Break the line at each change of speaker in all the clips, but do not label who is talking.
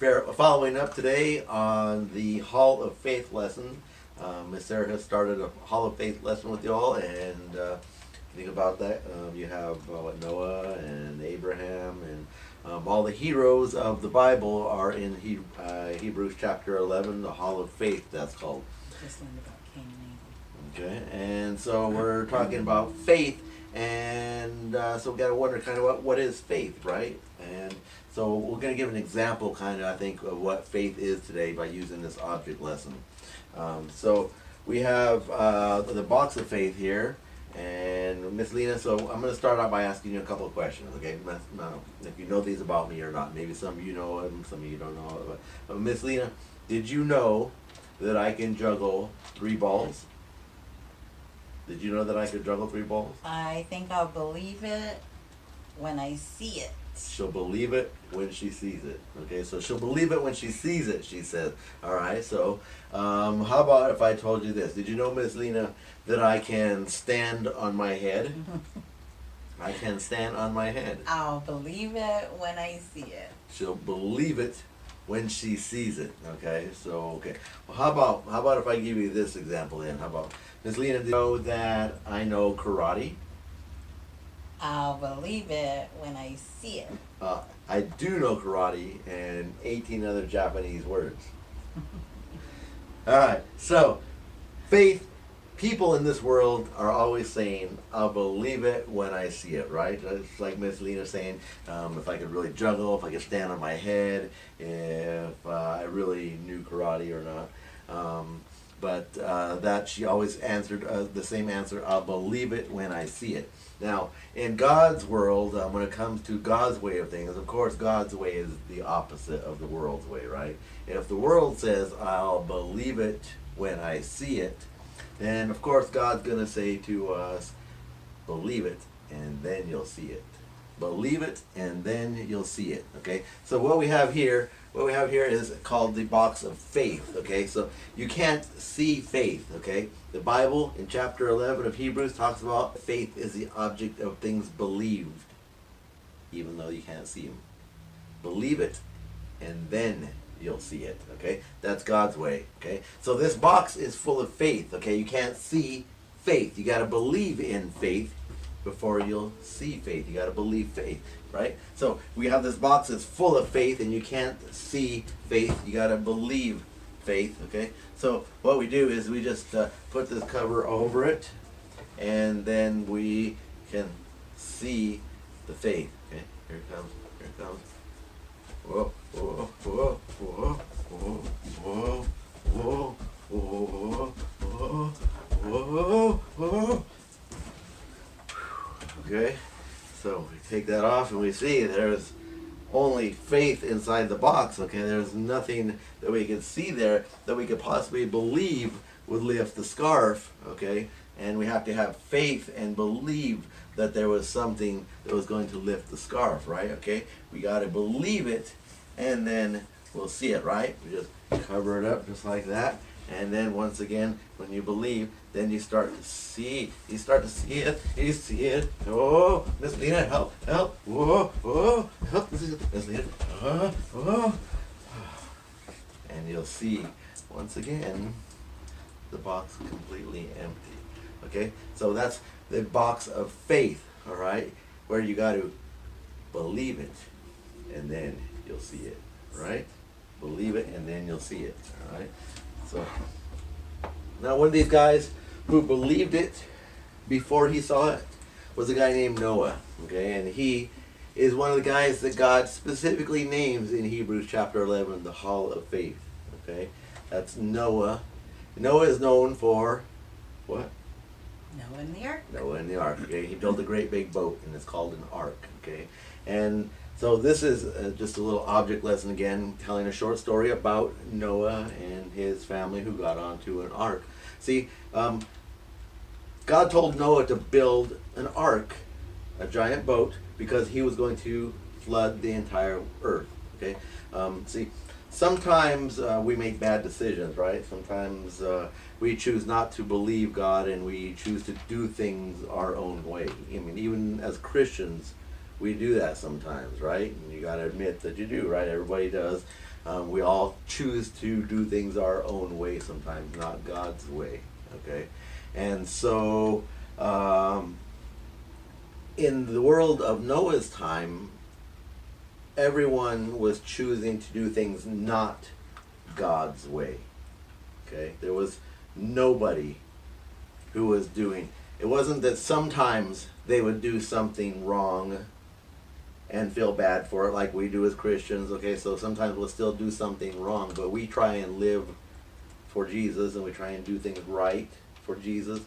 following up today on the Hall of Faith lesson. Miss Sarah has started a Hall of Faith lesson with y'all, and think about that. You have Noah and Abraham, and all the heroes of the Bible are in Hebrews chapter 11, the Hall of Faith, that's called.
Just learned about Cain and Abel.
Okay, and so we're talking about faith, and so we got to wonder kind of what is faith, right? And so we're going to give an example, kind of, I think, of what faith is today by using this object lesson. So we have the box of faith here, and Miss Lena. So I'm going to start out by asking you a couple of questions, okay? Now, if you know these about me or not, maybe some of you know them, some of you don't know. But Miss Lena, did you know that I can juggle 3 balls? Did you know that I could juggle 3 balls?
I think I'll believe it when I see it.
She'll believe it when she sees it. Okay, so she'll believe it when she sees it, she says. All right, so how about if I told you this? Did you know, Miss Lena, that I can stand on my head? I can stand on my head.
I'll believe it when I see it.
She'll believe it when she sees it. Okay, so okay. Well, how about if I give you this example then? How about, Miss Lena, do you know that I know karate?
I'll believe it when I see it.
I do know karate and 18 other Japanese words. Alright, so faith, people in this world are always saying, I'll believe it when I see it, right? It's like Miss Lena saying, if I could really juggle, if I could stand on my head, if I really knew karate or not. But that she always answered the same answer, I'll believe it when I see it. Now, in God's world, when it comes to God's way of things, of course, God's way is the opposite of the world's way, right? If the world says, I'll believe it when I see it, then, of course, God's going to say to us, believe it, and then you'll see it. Believe it, and then you'll see it, okay? So what we have here is called the box of faith, okay? So you can't see faith, okay? The Bible in chapter 11 of Hebrews talks about faith is the object of things believed, even though you can't see them. Believe it, and then you'll see it, okay? That's God's way, okay? So this box is full of faith, okay? You can't see faith. You got to believe in faith before you'll see faith. You got to believe faith, right? So we have this box that's full of faith, and you can't see faith. You got to believe faith, okay? So what we do is we just put this cover over it, and then we can see the faith, okay? Here it comes, here it comes. Whoa, whoa, whoa, whoa, whoa, whoa, whoa, whoa, whoa, whoa, whoa. Okay, so we take that off and we see there's only faith inside the box, okay? There's nothing that we can see there that we could possibly believe would lift the scarf, okay? And we have to have faith and believe that there was something that was going to lift the scarf, right? Okay, we got to believe it, and then we'll see it, right? We just cover it up just like that. And then once again, when you believe, then you start to see. You start to see it. You see it. Oh, Miss Lena, help, help. Whoa, whoa, help, Miss Lena. Oh. And you'll see, once again, the box completely empty. Okay? So that's the box of faith, all right? Where you got to believe it, and then you'll see it, right? Believe it, and then you'll see it, all right? So, now one of these guys who believed it before he saw it was a guy named Noah, okay? And he is one of the guys that God specifically names in Hebrews chapter 11, the Hall of Faith, okay? That's Noah. Noah is known for what?
Noah in the ark.
Noah in the ark, okay? He built a great big boat, and it's called an ark, okay? And so this is just a little object lesson again, telling a short story about Noah and his family who got onto an ark. See, God told Noah to build an ark, a giant boat, because he was going to flood the entire earth, okay? See, sometimes we make bad decisions, right? Sometimes we choose not to believe God, and we choose to do things our own way. I mean, even as Christians, we do that sometimes, right? And you got to admit that you do, right? Everybody does. We all choose to do things our own way sometimes, not God's way. Okay, and so in the world of Noah's time, everyone was choosing to do things not God's way. Okay, there was nobody who was doing. It wasn't that sometimes they would do something wrong and feel bad for it like we do as Christians. Okay, so sometimes we'll still do something wrong, but we try and live for Jesus and we try and do things right for Jesus.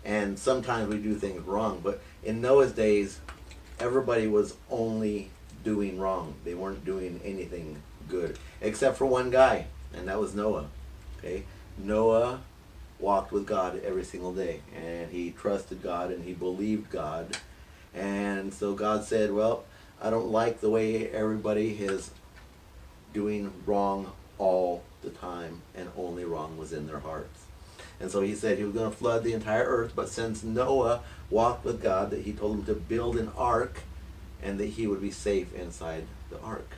And sometimes we do things wrong, but in Noah's days, everybody was only doing wrong. They weren't doing anything good, except for one guy, and that was Noah. Okay, Noah walked with God every single day, and he trusted God and he believed God. And so God said, well, I don't like the way everybody is doing wrong all the time, and only wrong was in their hearts. And so he said he was going to flood the entire earth, but since Noah walked with God, that he told him to build an ark and that he would be safe inside the ark.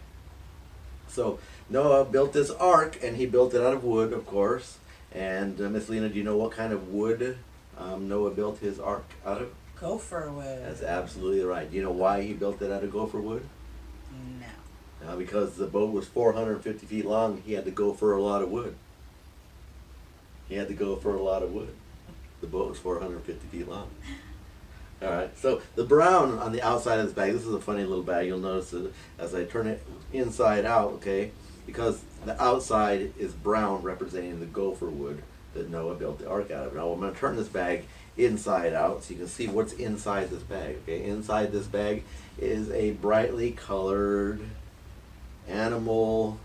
So Noah built this ark, and he built it out of wood, of course. And Miss Lena, do you know what kind of wood Noah built his ark out of?
Gopher wood.
That's absolutely right. Do you know why he built it out of gopher wood?
No.
Because the boat was 450 feet long, he had to go for a lot of wood. He had to go for a lot of wood. The boat was 450 feet long. All right, so the brown on the outside of this bag, this is a funny little bag. You'll notice that as I turn it inside out, okay, because the outside is brown, representing the gopher wood that Noah built the ark out of. Now I'm going to turn this bag inside out so you can see what's inside this bag. Okay, inside this bag is a brightly colored animal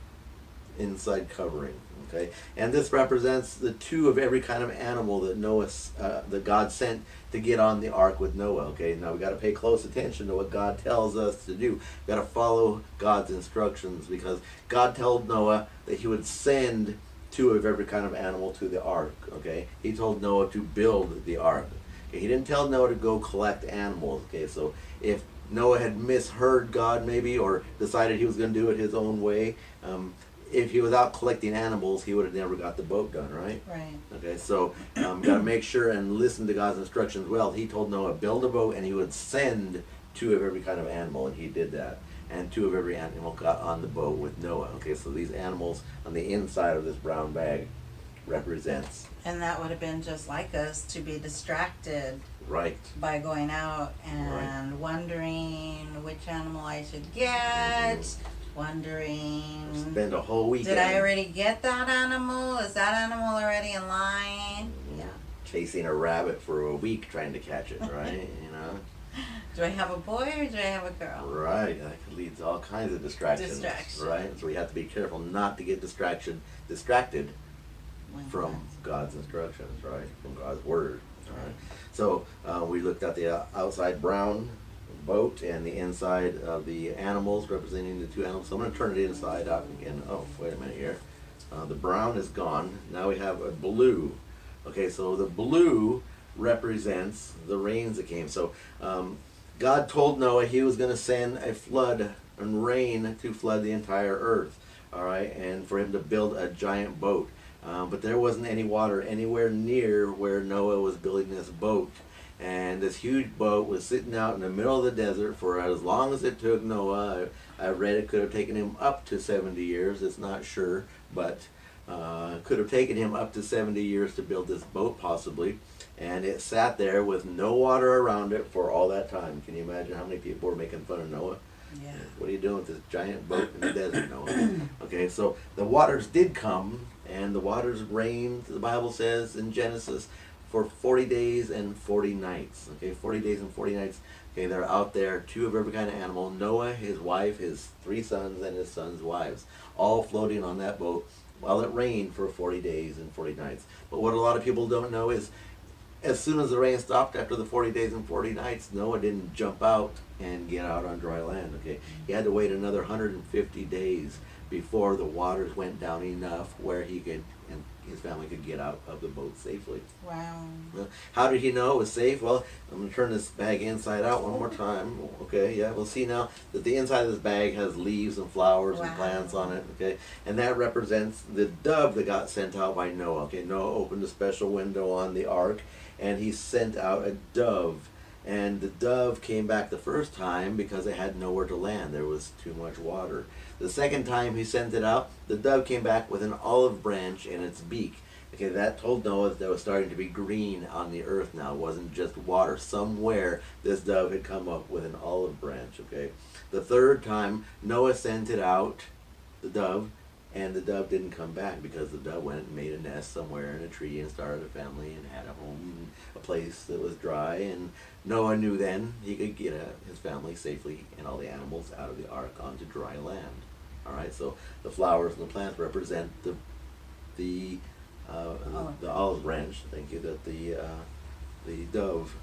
inside covering. Okay, and this represents the two of every kind of animal that that God sent to get on the ark with Noah. Okay, now we got to pay close attention to what God tells us to do. We got to follow God's instructions, because God told Noah that he would send two of every kind of animal to the ark. Okay, he told Noah to build the ark. Okay, he didn't tell Noah to go collect animals. Okay, so if Noah had misheard God maybe, or decided he was going to do it his own way, if he was out collecting animals, he would have never got the boat done, right?
Right.
Okay, so got to make sure and listen to God's instructions well. He told Noah, build a boat, and he would send two of every kind of animal, and he did that. And two of every animal got on the boat with Noah. Okay, so these animals on the inside of this brown bag represents.
And that would have been just like us, to be distracted
Right.
by going out and wondering which animal I should get, wondering,
Spend a whole weekend.
did I already get that animal? Is that animal already in line? Yeah.
Chasing a rabbit for a week trying to catch it, right? You know?
Do I have a boy or do I have a girl?
Right, that could lead to all kinds of distractions.
Distraction.
Right? So we have to be careful not to get distracted from God's instructions, right? From God's word. Right? So we looked at the outside brown boat and the inside of the animals, representing the two animals. So I'm going to turn it inside out again. Oh, wait a minute here. The brown is gone. Now we have a blue. Okay, so the blue represents the rains that came. So God told Noah he was going to send a flood and rain to flood the entire earth. All right, and for him to build a giant boat. But there wasn't any water anywhere near where Noah was building this boat. And this huge boat was sitting out in the middle of the desert for as long as it took Noah. I read it could have taken him up to 70 years. It's not sure, but could have taken him up to 70 years to build this boat possibly. And it sat there with no water around it for all that time. Can you imagine how many people were making fun of Noah?
Yeah.
What are you doing with this giant boat in the desert, Noah? Okay, so the waters did come, and the waters rained, the Bible says in Genesis, for 40 days and 40 nights. Okay, 40 days and 40 nights. Okay, they're out there, two of every kind of animal. Noah, his wife, his 3 sons, and his sons' wives, all floating on that boat while it rained for 40 days and 40 nights. But what a lot of people don't know is, as soon as the rain stopped after the 40 days and 40 nights, Noah didn't jump out and get out on dry land. Okay, he had to wait another 150 days before the waters went down enough where he could and his family could get out of the boat safely.
Wow.
Well, how did he know it was safe? Well, I'm going to turn this bag inside out one more time. Okay, yeah, we'll see now that the inside of this bag has leaves and flowers and
Wow.
plants on it. Okay, and that represents the dove that got sent out by Noah. Okay, Noah opened a special window on the ark and he sent out a dove. And the dove came back the first time because it had nowhere to land. There was too much water. The second time he sent it out, the dove came back with an olive branch in its beak. Okay, that told Noah that there was starting to be green on the earth now. It wasn't just water. Somewhere this dove had come up with an olive branch. Okay, the third time Noah sent it out, the dove, and the dove didn't come back because the dove went and made a nest somewhere in a tree and started a family and had a home and a place that was dry. And Noah knew then he could get his family safely and all the animals out of the ark onto dry land. All right, so the flowers and the plants represent the olive branch. Thank you, that the dove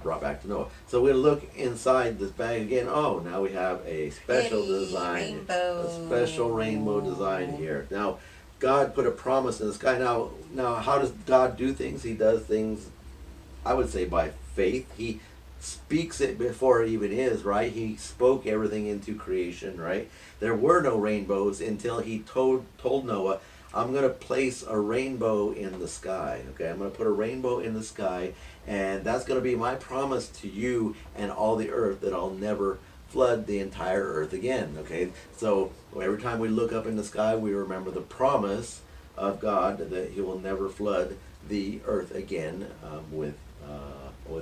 brought back to Noah. So we'll look inside this bag again. Oh, now we have a special design,
rainbow.
a special rainbow design here. Now, God put a promise in the sky. Now, how does God do things? He does things, I would say, by faith. He speaks it before it even is, right? He spoke everything into creation, right? There were no rainbows until he told Noah, I'm going to place a rainbow in the sky. Okay, I'm going to put a rainbow in the sky, and that's going to be my promise to you and all the earth that I'll never flood the entire earth again. Okay, so every time we look up in the sky, we remember the promise of God that he will never flood the earth again with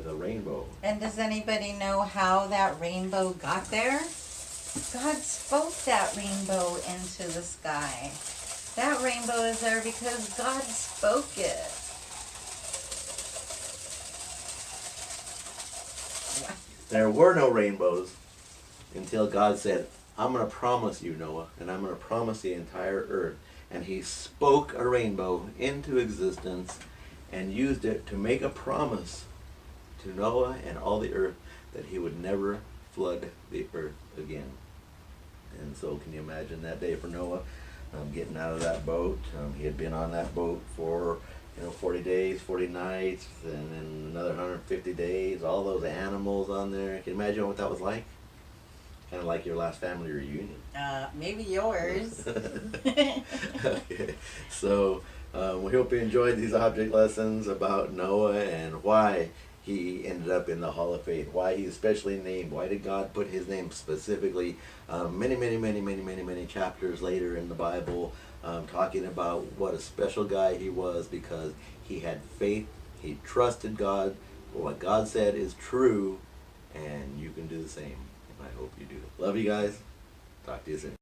a rainbow.
And does anybody know how that rainbow got there? God spoke that rainbow into the sky. That rainbow is there because God spoke it.
There were no rainbows until God said, I'm going to promise you, Noah, and I'm going to promise the entire earth. And he spoke a rainbow into existence and used it to make a promise to Noah and all the earth that he would never flood the earth again. And so can you imagine that day for Noah? Getting out of that boat. He had been on that boat for 40 days, 40 nights, and then another 150 days, all those animals on there. Can you imagine what that was like? Kind of like your last family reunion.
Maybe yours.
Okay. So we hope you enjoyed these object lessons about Noah and why he ended up in the Hall of Faith, why he's especially named, why did God put his name specifically many chapters later in the Bible, talking about what a special guy he was because he had faith, he trusted God, what God said is true, and you can do the same. And I hope you do. Love you guys. Talk to you soon.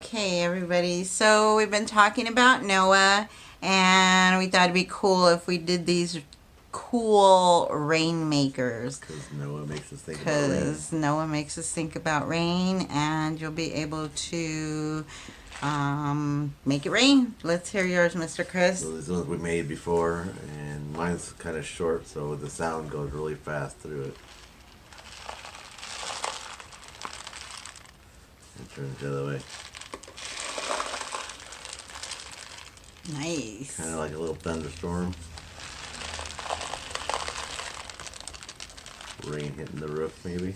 Okay, everybody. So we've been talking about Noah, and we thought it'd be cool if we did these cool rainmakers.
Because Noah makes us think about rain.
Because Noah makes us think about rain, and you'll be able to make it rain. Let's hear yours, Mr. Chris.
So these ones we made before, and mine's kind of short, so the sound goes really fast through it. And turn it the other way.
Nice.
Kind of like a little thunderstorm. Rain hitting the roof, maybe.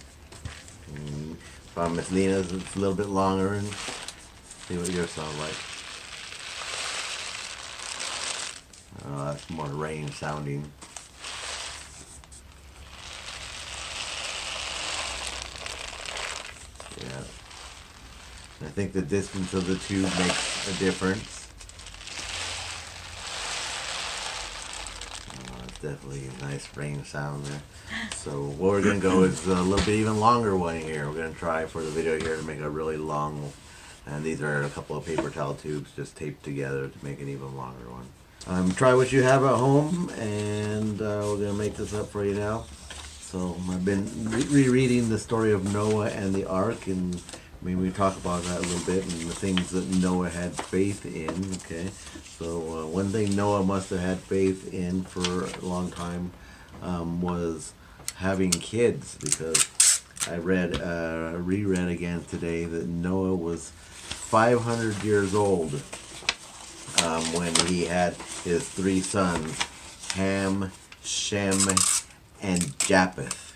On Miss Lena's, it's a little bit longer, and see what yours sound like. Oh, that's more rain sounding. Yeah. I think the distance of the tube makes a difference. It's definitely a nice rain sound there. So what we're gonna go is a little bit even longer one here. We're gonna try for the video here to make a really long, and these are a couple of paper towel tubes just taped together to make an even longer one. Try what you have at home, and we're gonna make this up for you now. So I've been rereading the story of Noah and the ark, and we talk about that a little bit and the things that Noah had faith in. Okay, so one thing Noah must have had faith in for a long time was having kids, because I reread again today that Noah was 500 years old when he had his 3 sons, Ham, Shem, and Japheth.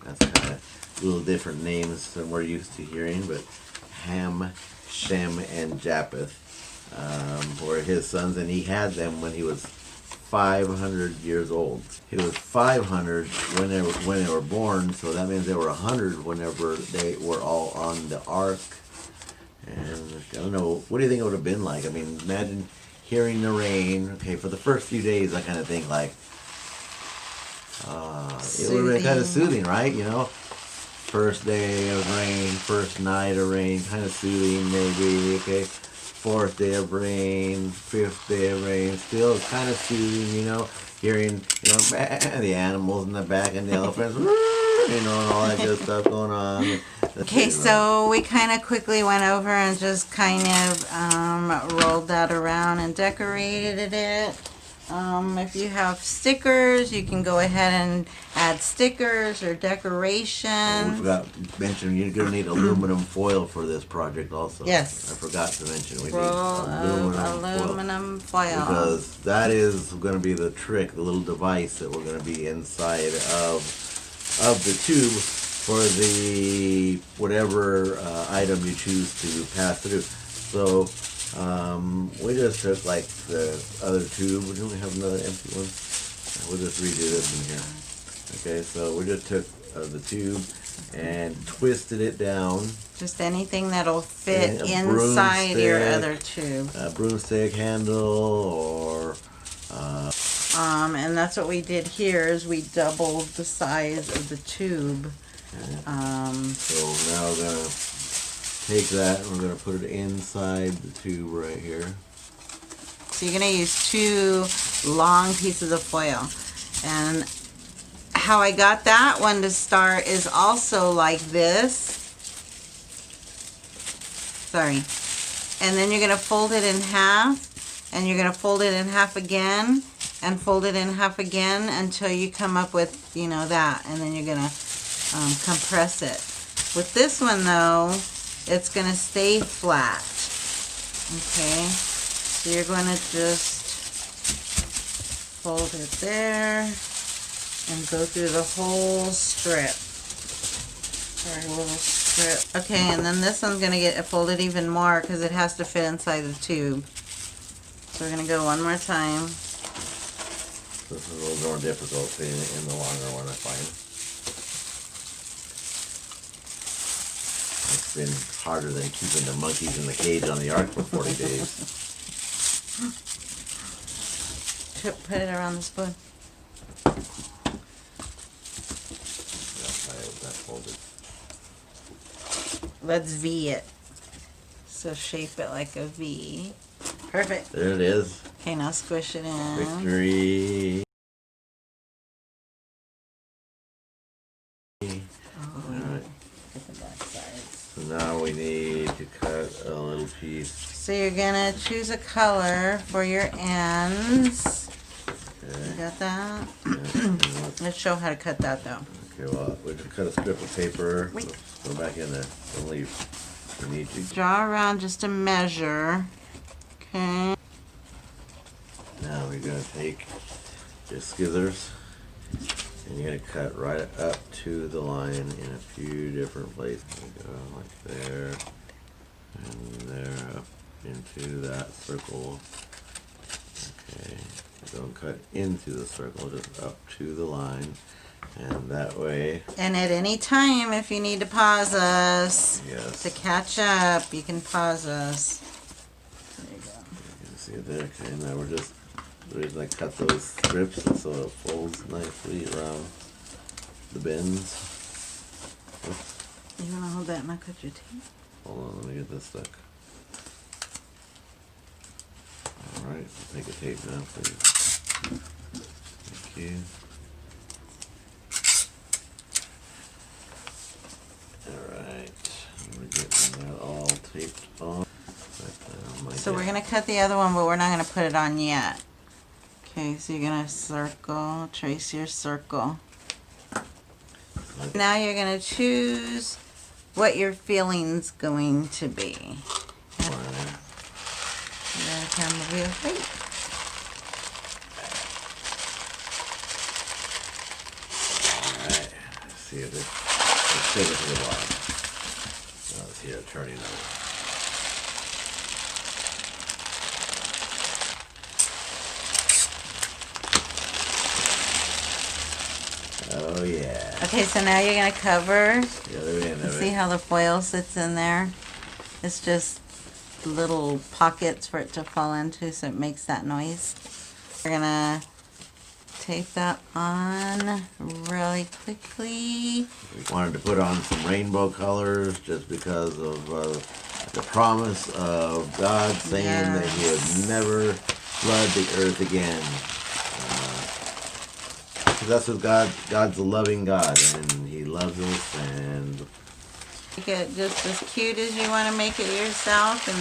That's kind of little different names than we're used to hearing, but Ham, Shem, and Japheth were his sons, and he had them when he was 500 years old. He was 500 when they were born, so that means they were 100 whenever they were all on the ark. And I don't know, what do you think it would have been like? I mean, imagine hearing the rain. Okay, for the first few days, I kind of think like, it would have been kind of soothing, right? You know, first day of rain, first night of rain, kind of soothing maybe. Okay, 4th day of rain, 5th day of rain, still kind of soothing. You know, hearing the animals in the back and the elephants, and all that good stuff going on.
Okay, so we kind of quickly went over and just kind of rolled that around and decorated it. If you have stickers, you can go ahead and add stickers or decorations.
We forgot to mention, you're going to need aluminum foil for this project also.
Yes.
I forgot to mention we need
aluminum foil.
Because that is going to be the trick, the little device that we're going to be inside of the tube for the whatever item you choose to pass through. So we just took like the other tube. We don't have another empty one. We'll just redo this in here. Okay, so we just took the tube and twisted it down.
Just anything that'll fit inside your other tube.
A broomstick handle or
and that's what we did here is we doubled the size of the tube.
So now we're gonna take that and we're gonna put it inside the tube right here.
So you're gonna use 2 long pieces of foil. And how I got that one to start is also like this. Sorry. And then you're gonna fold it in half, and you're gonna fold it in half again, and fold it in half again until you come up with, that, and then you're gonna compress it. With this one though, it's gonna stay flat. Okay, so you're gonna just fold it there and go through the whole strip. Or a little strip. Okay, and then this one's gonna get folded even more because it has to fit inside the tube. So we're gonna go one more time.
This is a little more difficult in the longer one, I find. It's been harder than keeping the monkeys in the cage on the ark for 40 days.
Put it around the spoon.
That's folded.
Let's V it. So shape it like a V. Perfect.
There it is.
Okay, now squish it in.
Victory. So now we need to cut a little piece.
So you're gonna choose a color for your ends.
Okay.
You got that?
Yeah.
Let's show how to cut that though.
Okay, well, we just cut a strip of paper. Go back in there. Don't leave. We need to.
Draw around just a measure. Okay.
Now we're gonna take your scissors and you're gonna cut right up to the line in a few different places. Go like there and there up into that circle. Okay, don't cut into the circle, just up to the line, and that way.
And at any time, if you need to pause us to catch up, you can pause us. There you go.
You can see it there. Okay, now we're just The reason I cut those strips is so it folds nicely around the bends. Oops.
You want to hold that and I'll cut your tape?
Hold on, let me get this stuck. Alright, take a tape now, please. Thank you. Alright, we're getting that all taped on.
So we're going to cut the other one, but we're not going to put it on yet. Okay, so you're going to circle, trace your circle. Now you're going to choose what your filling's going to be.
Alright.
You're going to turn the wheel. Wait.
Alright, see if let's take it to the bottom. Now let's see it turning over. Oh yeah.
Okay, so now you're going to cover.
The other end of
See
it.
how the foil sits in there? It's just little pockets for it to fall into, so it makes that noise. We're going to tape that on really quickly.
We wanted to put on some rainbow colors just because of the promise of God saying that He would never flood the earth again. That's what God's a loving God, and He loves us. And
Make it just as cute as you want to make it yourself. And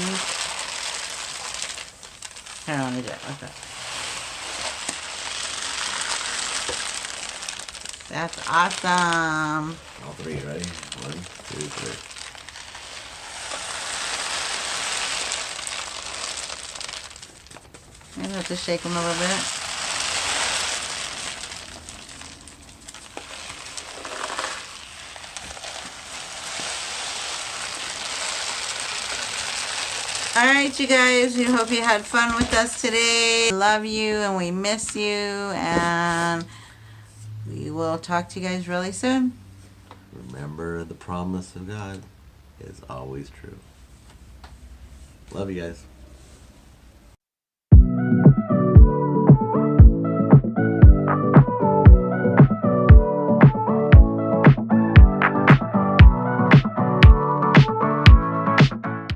here, let me do it like that. That's awesome.
all three, ready? 1, 2, 3.
You have to shake them a little bit. Alright, you guys, we hope you had fun with us today. We love you and we miss you, and we will talk to you guys really soon.
Remember, the promise of God is always true. Love you guys.